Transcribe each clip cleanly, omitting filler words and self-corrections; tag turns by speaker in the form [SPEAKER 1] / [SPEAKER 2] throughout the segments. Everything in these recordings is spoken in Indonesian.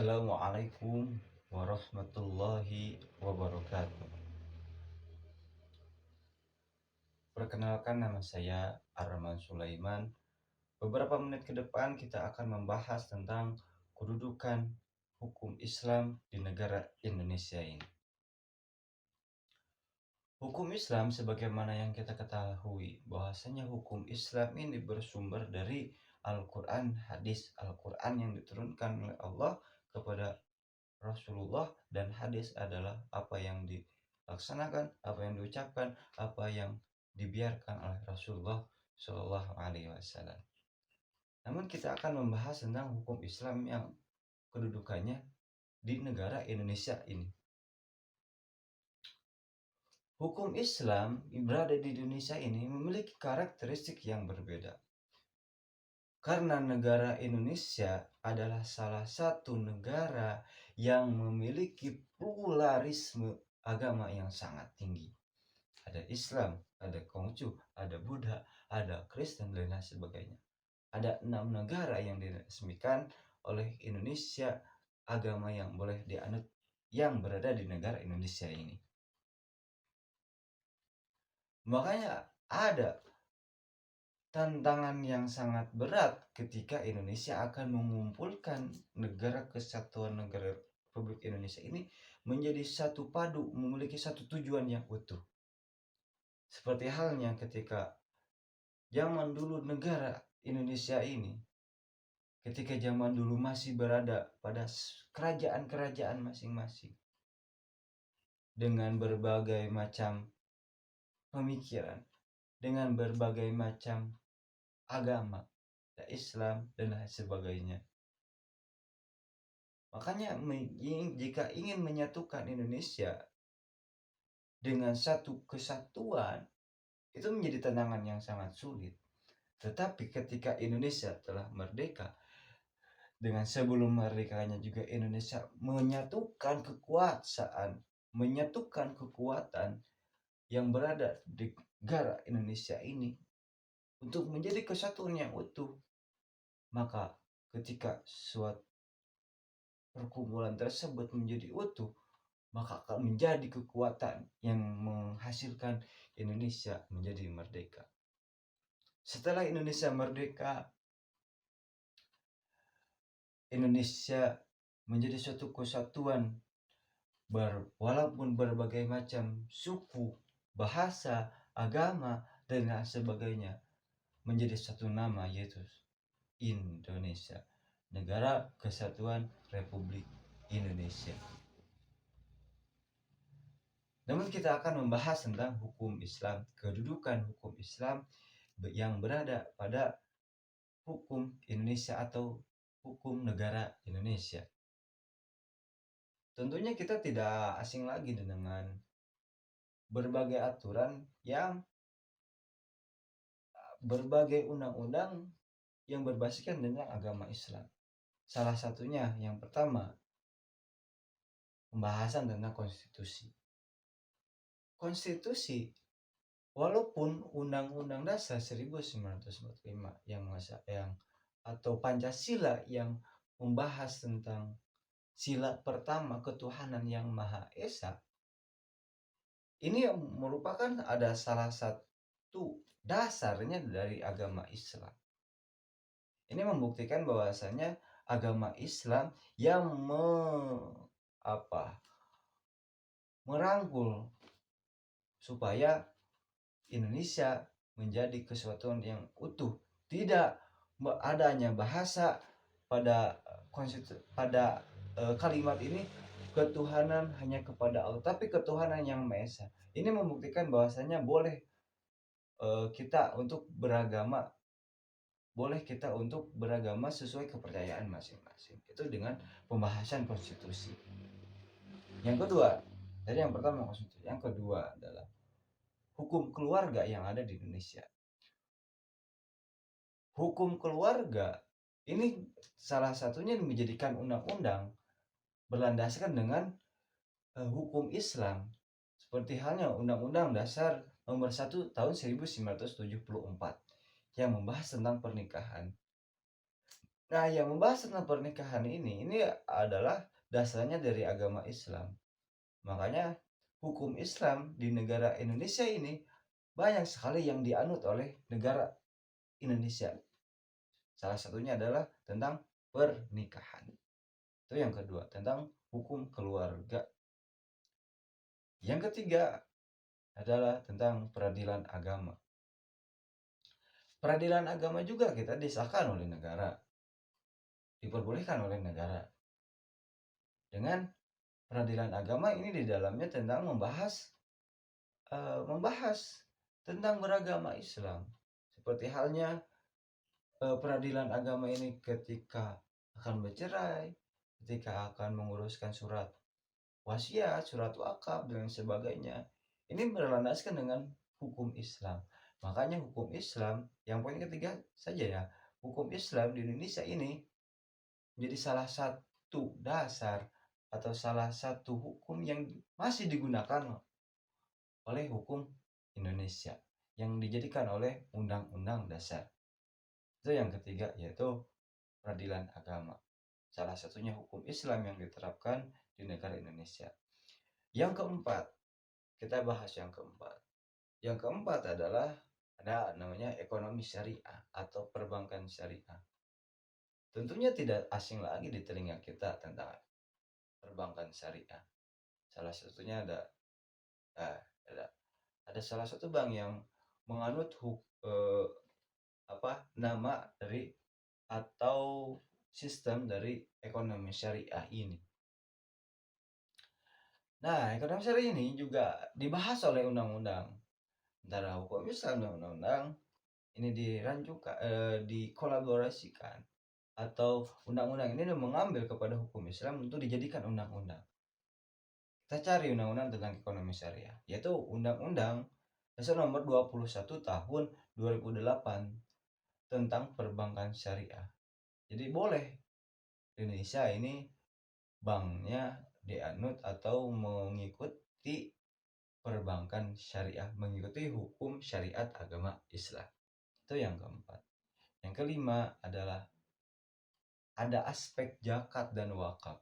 [SPEAKER 1] Assalamualaikum warahmatullahi wabarakatuh. Perkenalkan, nama saya Arman Sulaiman. Beberapa menit ke depan kita akan membahas tentang kedudukan hukum Islam di negara Indonesia ini. Hukum Islam, sebagaimana yang kita ketahui, bahwasanya hukum Islam ini bersumber dari Al-Quran, hadis Al-Quran yang diturunkan oleh Allah kepada Rasulullah, dan hadis adalah apa yang dilaksanakan, apa yang diucapkan, apa yang dibiarkan oleh Rasulullah Shallallahu Alaihi Wasallam. Namun kita akan membahas tentang hukum Islam yang kedudukannya di negara Indonesia ini. Hukum Islam berada di Indonesia ini memiliki karakteristik yang berbeda. Karena negara Indonesia adalah salah satu negara yang memiliki pluralisme agama yang sangat tinggi. Ada Islam, ada Konghucu, ada Buddha, ada Kristen, dan lain sebagainya. Ada 6 negara yang diresmikan oleh Indonesia, agama yang boleh dianut yang berada di negara Indonesia ini. Makanya ada tantangan yang sangat berat ketika Indonesia akan mengumpulkan negara kesatuan negara Republik Indonesia ini menjadi satu padu, memiliki satu tujuan yang utuh. Seperti halnya ketika zaman dulu negara Indonesia ini, ketika zaman dulu masih berada pada kerajaan-kerajaan masing-masing dengan berbagai macam pemikiran, dengan berbagai macam agama, Islam dan lain sebagainya. Makanya jika ingin menyatukan Indonesia dengan satu kesatuan, itu menjadi tantangan yang sangat sulit. Tetapi ketika Indonesia telah merdeka, dengan sebelum merdekanya juga Indonesia menyatukan kekuasaan, menyatukan kekuatan yang berada di negara Indonesia ini untuk menjadi kesatuan yang utuh. Maka ketika suatu perkumpulan tersebut menjadi utuh, maka akan menjadi kekuatan yang menghasilkan Indonesia menjadi merdeka. Setelah Indonesia merdeka, Indonesia menjadi suatu kesatuan walaupun berbagai macam suku, bahasa, agama, dan lain sebagainya, menjadi satu nama, yaitu Indonesia, Negara Kesatuan Republik Indonesia. Namun kita akan membahas tentang hukum Islam, kedudukan hukum Islam yang berada pada hukum Indonesia atau hukum negara Indonesia. Tentunya kita tidak asing lagi dengan berbagai aturan yang berbagai undang-undang yang berbasiskan tentang agama Islam. Salah satunya yang pertama, pembahasan tentang konstitusi. Konstitusi, walaupun Undang-Undang Dasar 1945 yang atau Pancasila yang membahas tentang sila pertama ketuhanan yang Maha Esa, ini merupakan ada salah satu dasarnya dari agama Islam. Ini membuktikan bahwasanya agama Islam yang merangkul supaya Indonesia menjadi kesatuan yang utuh, tidak adanya bahasa pada kalimat ini ketuhanan hanya kepada Allah, tapi ketuhanan yang Maha Esa. Ini membuktikan bahwasanya boleh kita untuk beragama sesuai kepercayaan masing-masing. Itu dengan pembahasan konstitusi. Yang kedua, tadi yang pertama konstitusi, yang kedua adalah hukum keluarga yang ada di Indonesia. Hukum keluarga ini salah satunya menjadikan undang-undang berlandaskan dengan hukum Islam, seperti halnya Undang-Undang Dasar Nomor 1 Tahun 1974 yang membahas tentang pernikahan. Nah, yang membahas tentang pernikahan ini adalah dasarnya dari agama Islam. Makanya hukum Islam di negara Indonesia ini banyak sekali yang dianut oleh negara Indonesia. Salah satunya adalah tentang pernikahan. Itu yang kedua, tentang hukum keluarga. Yang ketiga adalah tentang peradilan agama. Peradilan agama juga kita disahkan oleh negara, diperbolehkan oleh negara. Dengan peradilan agama ini di dalamnya tentang membahas tentang beragama Islam. Seperti halnya peradilan agama ini ketika akan bercerai, ketika akan menguruskan surat wasiat, surat wakaf dan sebagainya. Ini berlandaskan dengan hukum Islam. Makanya hukum Islam yang poin ketiga saja ya. Hukum Islam di Indonesia ini menjadi salah satu dasar atau salah satu hukum yang masih digunakan oleh hukum Indonesia yang dijadikan oleh Undang-Undang Dasar. Itu yang ketiga, yaitu peradilan agama. Salah satunya hukum Islam yang diterapkan di negara Indonesia. Yang keempat, kita bahas yang keempat. Yang keempat adalah ada namanya ekonomi syariah atau perbankan syariah. Tentunya tidak asing lagi di telinga kita tentang perbankan syariah. Salah satunya eh, ada ada salah satu bank yang menganut nama dari atau sistem dari ekonomi syariah ini. Nah, ekonomi syariah ini juga dibahas oleh undang-undang antara hukum Islam dan undang-undang ini dikolaborasikan atau undang-undang ini mengambil kepada hukum Islam untuk dijadikan undang-undang. Kita cari undang-undang tentang ekonomi syariah, yaitu Undang-Undang Dasar Nomor 21 Tahun 2008 tentang perbankan syariah. Jadi boleh Indonesia ini banknya dianut atau mengikuti perbankan syariah, mengikuti hukum syariat agama Islam. Itu yang keempat. Yang kelima adalah ada aspek zakat dan wakaf.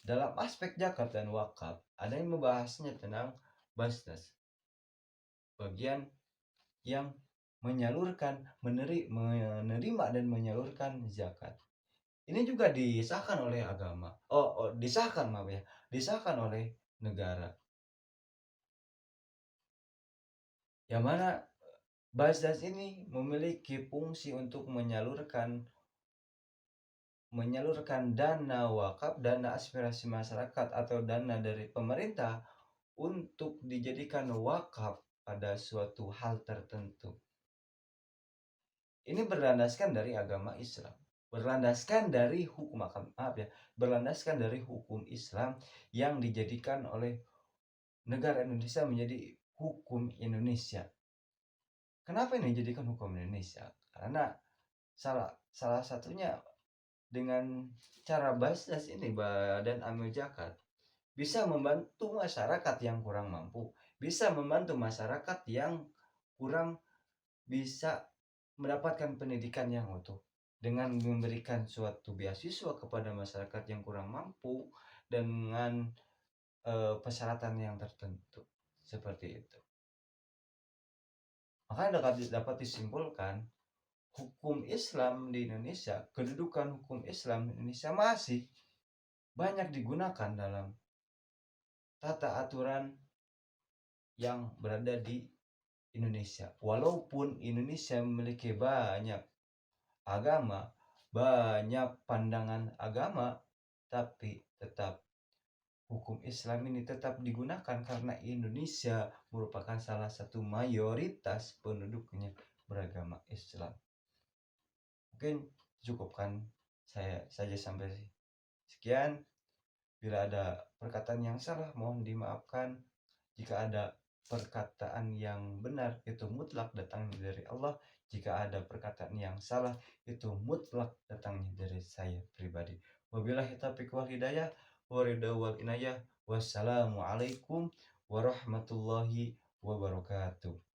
[SPEAKER 1] Dalam aspek zakat dan wakaf ada yang membahasnya tentang basnas, bagian yang menyalurkan, menerima dan menyalurkan zakat. Ini juga disahkan oleh agama. Disahkan oleh negara. Yang mana basnas ini memiliki fungsi untuk menyalurkan dana wakaf, dana aspirasi masyarakat atau dana dari pemerintah untuk dijadikan wakaf pada suatu hal tertentu. Ini berlandaskan dari agama Islam, berlandaskan dari hukum Islam yang dijadikan oleh negara Indonesia menjadi hukum Indonesia. Kenapa ini dijadikan hukum Indonesia? Karena salah satunya dengan cara basnas ini, Badan Amil Zakat bisa membantu masyarakat yang kurang mampu, bisa membantu masyarakat yang kurang bisa mendapatkan pendidikan yang utuh dengan memberikan suatu beasiswa kepada masyarakat yang kurang mampu dengan persyaratan yang tertentu seperti itu. Makanya dapat disimpulkan hukum Islam di Indonesia, kedudukan hukum Islam di Indonesia masih banyak digunakan dalam tata aturan yang berada di Indonesia. Walaupun Indonesia memiliki banyak agama, banyak pandangan agama, tapi tetap hukum Islam ini tetap digunakan karena Indonesia merupakan salah satu mayoritas penduduknya beragama Islam. Mungkin cukupkan saya saja sampai sekian. Bila ada perkataan yang salah mohon dimaafkan. Jika ada perkataan yang benar itu mutlak datangnya dari Allah. Jika ada perkataan yang salah itu mutlak datangnya dari saya pribadi. Wabillahi taufiq wal hidayah waridha wal inayah. Wassalamualaikum warahmatullahi wabarakatuh.